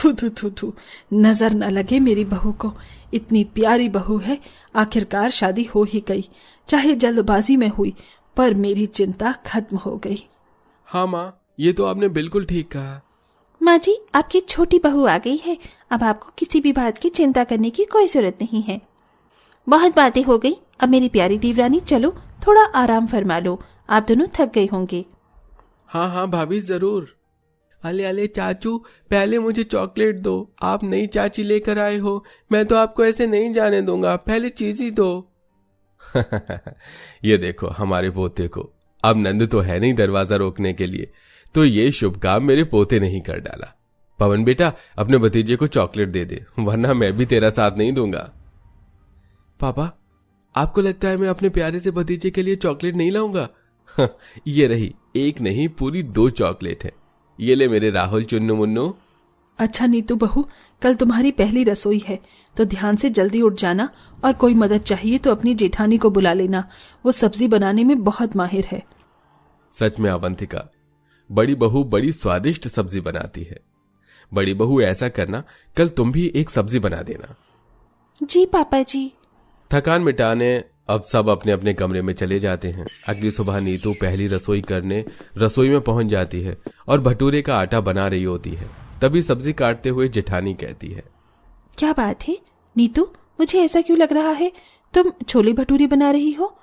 थू थू थू थू, नजर न लगे मेरी बहू को। इतनी प्यारी बहू है, आखिरकार शादी हो ही गई, चाहे जल्दबाजी में हुई, पर मेरी चिंता खत्म हो गई। हाँ माँ, ये तो आपने बिल्कुल ठीक कहा। माँ जी, आपकी छोटी बहू आ गई है, अब आपको किसी भी बात की चिंता करने की कोई जरूरत नहीं है। बहुत बातें हो गई, अब मेरी प्यारी देवरानी चलो थोड़ा आराम फरमा लो, आप दोनों थक गए होंगे। हाँ हाँ भाभी जरूर। अले अले चाचू, पहले मुझे चॉकलेट दो, आप नई चाची लेकर आए हो, मैं तो आपको ऐसे नहीं जाने दूंगा, पहले चीज ही दो। ये देखो हमारे पोते को, अब नंद तो है नहीं दरवाजा रोकने के लिए, तो ये शुभ काम मेरे पोते नहीं कर डाला। पवन बेटा, अपने भतीजे को चॉकलेट दे दे, वरना मैं भी तेरा साथ नहीं दूंगा। पापा, आपको लगता है मैं अपने प्यारे से भतीजे के लिए चॉकलेट नहीं लाऊंगा? ये रही, एक नहीं पूरी 2 चॉकलेट है, ये ले मेरे राहुल चुन्नू मुन्नू। अच्छा नीतू बहू, कल तुम्हारी पहली रसोई है, तो ध्यान से जल्दी उठ जाना, और कोई मदद चाहिए तो अपनी जेठानी को बुला लेना, वो सब्जी बनाने में बहुत माहिर है। सच में अवंतिका, बड़ी बहू बड़ी स्वादिष्ट सब्जी बनाती है। बड़ी बहू ऐसा करना, कल तुम भी एक सब्जी बना देना। जी पापा जी। थकान मिटाने अब सब अपने अपने कमरे में चले जाते हैं। अगली सुबह नीतू पहली रसोई करने रसोई में पहुंच जाती है और भटूरे का आटा बना रही होती है। तभी सब्जी काटते हुए जेठानी कहती है, क्या बात है नीतू, मुझे ऐसा क्यों लग रहा है तुम छोले भटूरे बना रही हो?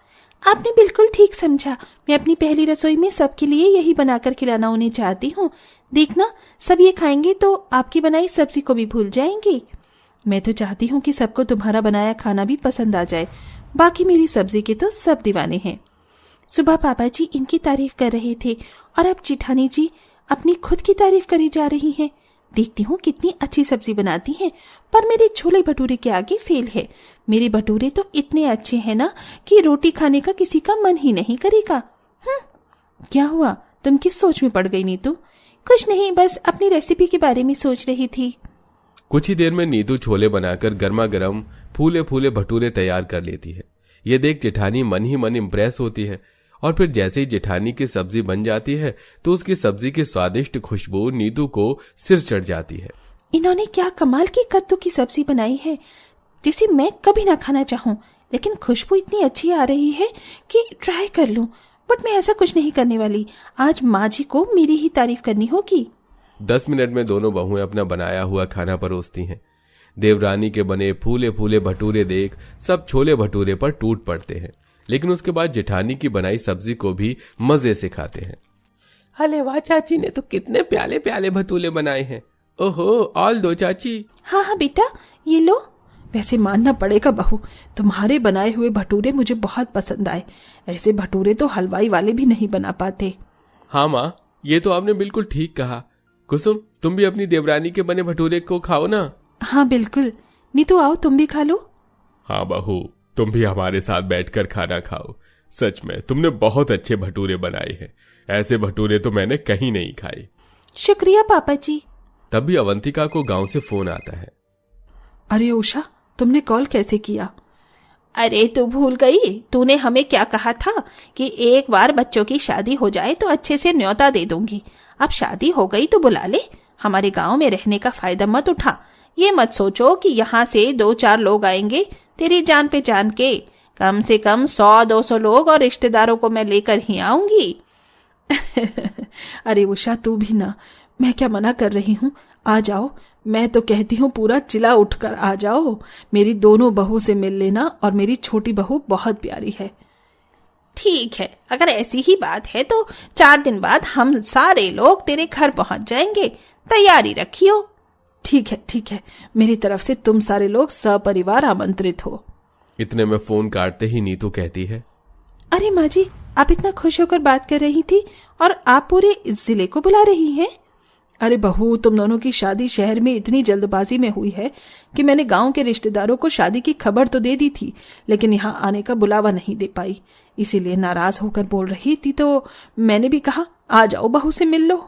आपने बिल्कुल ठीक समझा, मैं अपनी पहली रसोई में सबके लिए यही बनाकर खिलाना उन्हें चाहती हूँ। देखना, सब ये खाएंगे तो आपकी बनाई सब्जी को भी भूल जाएंगे। मैं तो चाहती हूँ कि सबको तुम्हारा बनाया खाना भी पसंद आ जाए, बाकी मेरी सब्जी के तो सब दीवाने हैं। सुबह पापा जी इनकी तारीफ कर रहे थे और अब जेठानी जी अपनी खुद की तारीफ करी जा रही हैं। देखती हूँ कितनी अच्छी सब्जी बनाती हैं, पर मेरे छोले भटूरे के आगे फेल है। मेरे भटूरे तो इतने अच्छे हैं ना कि रोटी खाने का किसी का मन ही नहीं करेगा। क्या हुआ, तुम किस सोच में पड़ गई नीतू? कुछ नहीं, बस अपनी रेसिपी के बारे में सोच रही थी। कुछ ही देर में नीतू छोले बनाकर गर्मा गर्म फूले फूले भटूरे तैयार कर लेती है। ये देख जेठानी मन ही मन इम्प्रेस होती है, और फिर जैसे ही जेठानी की सब्जी बन जाती है तो उसकी सब्जी की स्वादिष्ट खुशबू नीतू को सिर चढ़ जाती है। इन्होंने क्या कमाल की कद्दू की सब्जी बनाई है, जिसे मैं कभी ना खाना चाहूं, लेकिन खुशबू इतनी अच्छी आ रही है कि ट्राई कर लूं। बट मैं ऐसा कुछ नहीं करने वाली, आज माँ जी को मेरी ही तारीफ करनी होगी। 10 मिनट में दोनों बहुएं अपना बनाया हुआ खाना परोसती हैं। देवरानी के बने फूले फूले भटूरे देख सब छोले भटूरे पर टूट पड़ते हैं, लेकिन उसके बाद जेठानी की बनाई सब्जी को भी मजे से खाते हैं। अरे वाह, चाची ने तो कितने प्याले प्याले भटूरे बनाए हैं। ओहो, ऑल दो चाची। हाँ हाँ बेटा, ये लो। वैसे मानना पड़ेगा बहू, तुम्हारे बनाए हुए भटूरे मुझे बहुत पसंद आए। ऐसे भटूरे तो हलवाई वाले भी नहीं बना पाते। हाँ माँ, ये तो आपने बिल्कुल ठीक कहा। कुसुम, तुम भी अपनी देवरानी के बने भटूरे को खाओ ना। हाँ बिल्कुल। नीतू आओ, तुम भी खा लो। हाँ बहू, तुम भी हमारे साथ बैठकर खाना खाओ। सच में तुमने बहुत अच्छे भटूरे बनाए हैं, ऐसे भटूरे तो मैंने कहीं नहीं खाए। शुक्रिया पापा जी। तभी अवंतिका को गांव से फोन आता है। अरे उषा, तुमने कॉल कैसे किया? अरे तू भूल गई, तूने हमें क्या कहा था कि एक बार बच्चों की शादी हो जाए तो अच्छे से न्योता दे दूंगी। अब शादी हो गई तो बुला ले, हमारे गांव में रहने का फायदा मत उठा। ये मत सोचो कि यहाँ से 2-4 लोग आएंगे तेरी जान पे जान के, कम से कम 100-200 लोग और रिश्तेदारों को मैं लेकर ही आऊंगी। अरे उषा, तू भी ना, मैं क्या मना कर रही हूँ, आ जाओ। मैं तो कहती हूँ पूरा चिल्ला उठकर आ जाओ। मेरी दोनों बहू से मिल लेना, और मेरी छोटी बहू बहुत प्यारी है। ठीक है, अगर ऐसी ही बात है तो 4 दिन बाद हम सारे लोग तेरे घर पहुंच जाएंगे, तैयारी रखियो। ठीक है ठीक है, मेरी तरफ से तुम सारे लोग सपरिवार आमंत्रित हो। इतने में फोन काटते ही नीतू कहती है, अरे माँ जी, आप इतना खुश होकर बात कर रही थी और आप पूरे जिले को बुला रही हैं। अरे बहू, तुम दोनों की शादी शहर में इतनी जल्दबाजी में हुई है कि मैंने गांव के रिश्तेदारों को शादी की खबर तो दे दी थी, लेकिन यहाँ आने का बुलावा नहीं दे पाई। इसीलिए नाराज होकर बोल रही थी, तो मैंने भी कहा आ जाओ, बहू से मिल लो।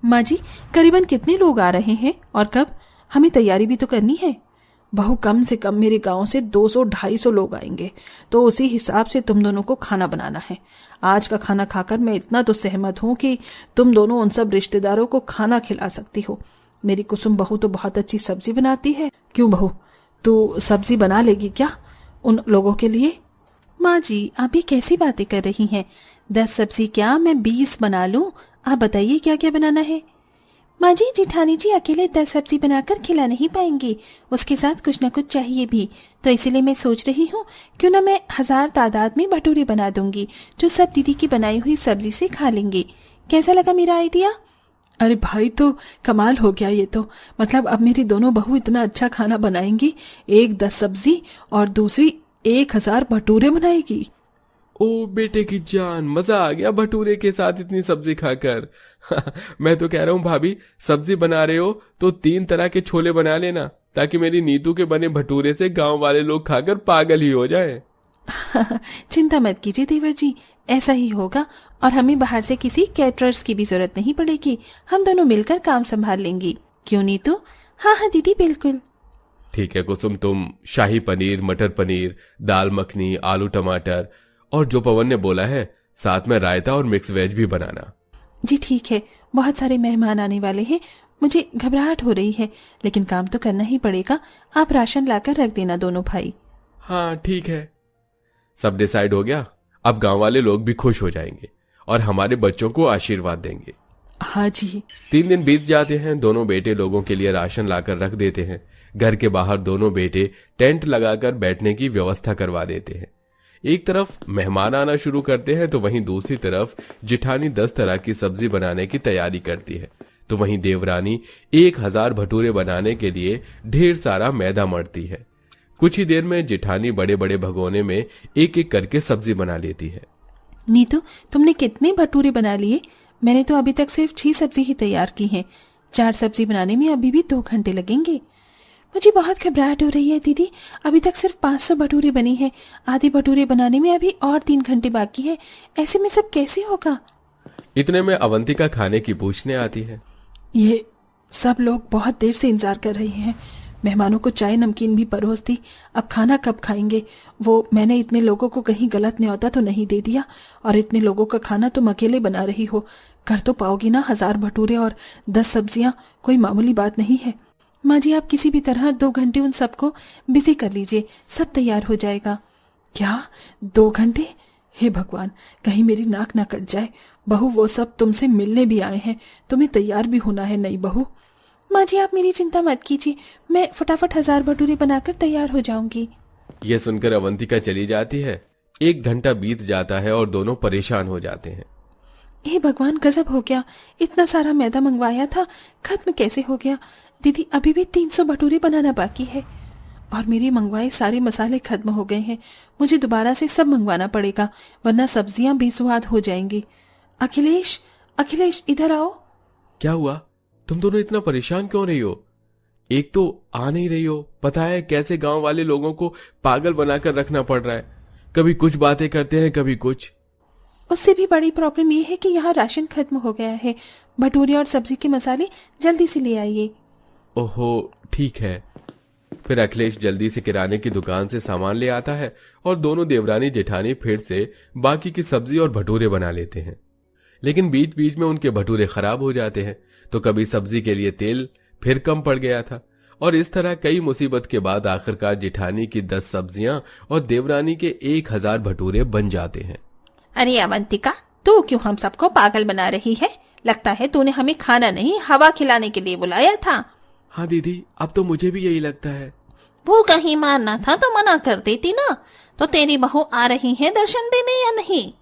माँ जी, करीबन कितने लोग आ रहे हैं और कब? हमें तैयारी भी तो करनी है। बहू, कम से कम मेरे गांव से 200-250 लोग आएंगे, तो उसी हिसाब से तुम दोनों को खाना बनाना है। आज का खाना खाकर मैं इतना तो सहमत हूँ कि तुम दोनों उन सब रिश्तेदारों को खाना खिला सकती हो। मेरी कुसुम बहू तो बहुत अच्छी सब्जी बनाती है। क्यों बहू, तू सब्जी बना लेगी क्या उन लोगों के लिए? माँ जी, आप ये कैसी बातें कर रही हैं? 10 सब्जी क्या, मैं 20 बना लूं? आप बताइए क्या क्या बनाना है। माँ जी, जिठानी जी अकेले 10 सब्जी बनाकर खिला नहीं पाएंगी, उसके साथ कुछ न कुछ चाहिए भी। तो इसीलिए मैं सोच रही हूँ क्यों ना मैं 1000 तादाद में भटूरे बना दूंगी, जो सब दीदी की बनाई हुई सब्जी से खा लेंगे। कैसा लगा मेरा आइडिया? अरे भाई, तो कमाल हो गया ये तो। मतलब अब मेरी दोनों बहू इतना अच्छा खाना बनाएंगी, एक 10 सब्जी और दूसरी 1000 भटूरे बनाएगी। ओ बेटे की जान, मजा आ गया भटूरे के साथ इतनी सब्जी खाकर। मैं तो कह रहा हूँ भाभी, सब्जी बना रहे हो तो 3 तरह के छोले बना लेना, ताकि मेरी नीतू के बने भटूरे से गांव वाले लोग खाकर पागल ही हो जाए। चिंता मत कीजिए देवर जी, ऐसा ही होगा। और हमें बाहर से किसी कैटरर्स की भी जरूरत नहीं पड़ेगी, हम दोनों मिलकर काम संभाल लेंगी। क्यों नीतू? हाँ हाँ दीदी, बिल्कुल। ठीक है कुसुम, तुम शाही पनीर, मटर पनीर, दाल मखनी, आलू टमाटर, और जो पवन ने बोला है साथ में रायता और मिक्स वेज भी बनाना। जी ठीक है, बहुत सारे मेहमान आने वाले हैं, मुझे घबराहट हो रही है, लेकिन काम तो करना ही पड़ेगा। आप राशन लाकर रख देना दोनों भाई। हाँ ठीक है, सब डिसाइड हो गया। अब गांव वाले लोग भी खुश हो जाएंगे और हमारे बच्चों को आशीर्वाद देंगे। हाँ जी। 3 दिन बीत जाते हैं, दोनों बेटे लोगों के लिए राशन लाकर रख देते हैं। घर के बाहर दोनों बेटे टेंट लगाकर बैठने की व्यवस्था करवा देते हैं। एक तरफ मेहमान आना शुरू करते हैं तो वहीं दूसरी तरफ जिठानी 10 तरह की सब्जी बनाने की तैयारी करती है। तो वहीं देवरानी 1000 भटूरे बनाने के लिए ढेर सारा मैदा मढ़ती है। कुछ ही देर में जिठानी बड़े बड़े भगोने में एक एक करके सब्जी बना लेती है। नीतू, तुमने कितने भटूरे बना लिए? मैंने तो अभी तक सिर्फ 6 सब्जी ही तैयार की हैं। 4 सब्जी बनाने में अभी भी 2 घंटे लगेंगे। मुझे बहुत घबराहट हो रही है दीदी, अभी तक सिर्फ 500 भटूरे बनी हैं। आधे भटूरे बनाने में अभी और 3 घंटे बाकी है। ऐसे में सब कैसे होगा? इतने में अवंतिका खाने की पूछने आती है। ये सब लोग बहुत देर से इंतजार कर रहे हैं। मेहमानों को चाय नमकीन भी परोस दी, अब खाना कब खाएंगे? वो मैंने इतने लोगों को कहीं गलत न्योता तो नहीं दे दिया? और इतने लोगों का खाना तुम अकेले बना रही हो, कर तो पाओगी ना? 1000 भटूरे और 10 सब्जियां कोई मामूली बात नहीं है। माँ जी, आप किसी भी तरह 2 घंटे उन सबको बिजी कर लीजिए, सब तैयार हो जाएगा। क्या 2 घंटे? हे भगवान, कहीं मेरी नाक ना कट जाए। बहू, वो सब तुमसे मिलने भी आए हैं, तुम्हें तैयार भी होना है। नहीं बहू? माँ जी, आप मेरी चिंता मत कीजिए, मैं फटाफट 1000 भटूरे बनाकर तैयार हो जाऊंगी। यह सुनकर अवंतिका चली जाती है। 1 घंटा बीत जाता है और दोनों परेशान हो जाते हैं। हे भगवान, गजब हो गया, इतना सारा मैदा मंगवाया था, खत्म कैसे हो गया? दीदी, अभी भी 300 भटूरे बनाना बाकी है और मेरे मंगवाए सारे मसाले खत्म हो गए हैं। मुझे दोबारा से सब मंगवाना पड़ेगा, वरना सब्जियां बेस्वाद हो जाएंगी। अखिलेश, अखिलेश, इधर आओ। क्या हुआ? तुम दोनों इतना परेशान क्यों रही हो? एक तो आ नहीं रही हो, पता है कैसे गांव वाले लोगों को पागल बनाकर रखना पड़ रहा है। कभी कुछ बातें करते हैं, कभी कुछ। उससे भी बड़ी प्रॉब्लम यह है कि यहाँ राशन खत्म हो गया है। भटूरे और सब्जी के मसाले जल्दी से ले आइए। ओहो ठीक है। फिर अखिलेश जल्दी से किराने की दुकान से सामान ले आता है और दोनों देवरानी जेठानी फिर से बाकी की सब्जी और भटूरे बना लेते हैं। लेकिन बीच बीच में उनके भटूरे खराब हो जाते हैं। तो कभी सब्जी के लिए तेल फिर कम पड़ गया था और इस तरह कई मुसीबत के बाद आखिरकार जेठानी की 10 सब्जियां और देवरानी के 1000 भटूरे बन जाते हैं। अरे अवंतिका, तू क्यों हम सबको पागल बना रही है? लगता है तूने हमें खाना नहीं, हवा खिलाने के लिए बुलाया था। हाँ दीदी, अब तो मुझे भी यही लगता है। भूखा ही मारना था तो मना कर देती ना। तो तेरी बहू आ रही है दर्शन देने या नहीं?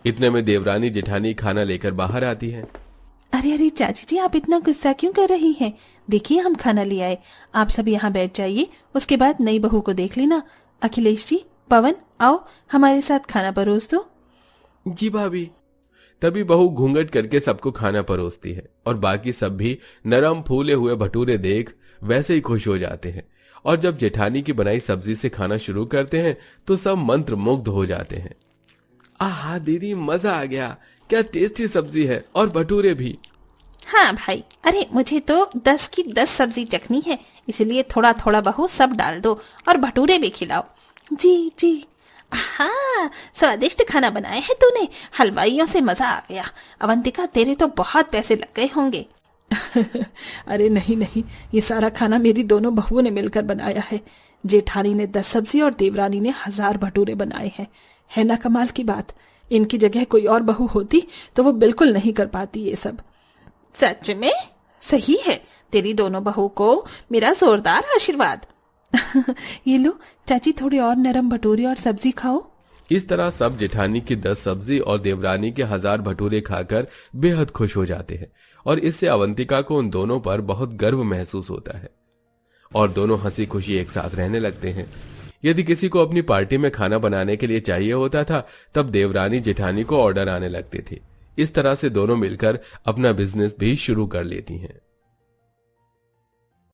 इतने में देवरानी जेठानी खाना लेकर बाहर आती है। अरे अरे चाची जी, आप इतना गुस्सा क्यों कर रही हैं? देखिए, हम खाना ले आए, आप सब यहाँ बैठ जाइए, उसके बाद नई बहू को देख लेना। अखिलेश जी, पवन, आओ हमारे साथ खाना परोस दो। जी भाभी। तभी बहू घूंघट करके सबको खाना परोसती है और बाकी सब भी नरम फूले हुए भटूरे देख वैसे ही खुश हो जाते हैं। और जब जेठानी की बनाई सब्जी से खाना शुरू करते हैं तो सब मंत्र मुग्ध हो जाते हैं। आहा दीदी, मजा आ गया, क्या टेस्टी सब्जी है, और भटूरे भी। हाँ भाई, अरे मुझे तो 10 की 10 सब्जी चखनी है, इसलिए थोड़ा थोड़ा बहू सब डाल दो और भटूरे भी खिलाओ। जी जी। हाँ, स्वादिष्ट खाना बनाया है तूने, हलवाइयों से मजा आ गया। अवंतिका, तेरे तो बहुत पैसे लग गए होंगे। अरे नहीं नहीं, ये सारा खाना मेरी दोनों बहुओं ने मिलकर बनाया है। जेठानी ने 10 सब्जी और देवरानी ने 1000 भटूरे बनाए हैं। है ना कमाल की बात। इनकी जगह कोई और बहू होती तो वो बिल्कुल नहीं कर पाती ये सब। सच में? सही है, तेरी दोनों बहू को मेरा जोरदार आशीर्वाद। ये लो चाची, थोड़े और नरम भटूरे और सब्जी खाओ। इस तरह सब जेठानी की 10 सब्जी और देवरानी के 1000 भटूरे खाकर बेहद खुश हो जाते हैं और इससे अवंतिका को उन दोनों पर बहुत गर्व महसूस होता है और दोनों हंसी खुशी एक साथ रहने लगते हैं। यदि किसी को अपनी पार्टी में खाना बनाने के लिए चाहिए होता था तब देवरानी जेठानी को ऑर्डर आने लगते थे। इस तरह से दोनों मिलकर अपना बिजनेस भी शुरू कर लेती हैं।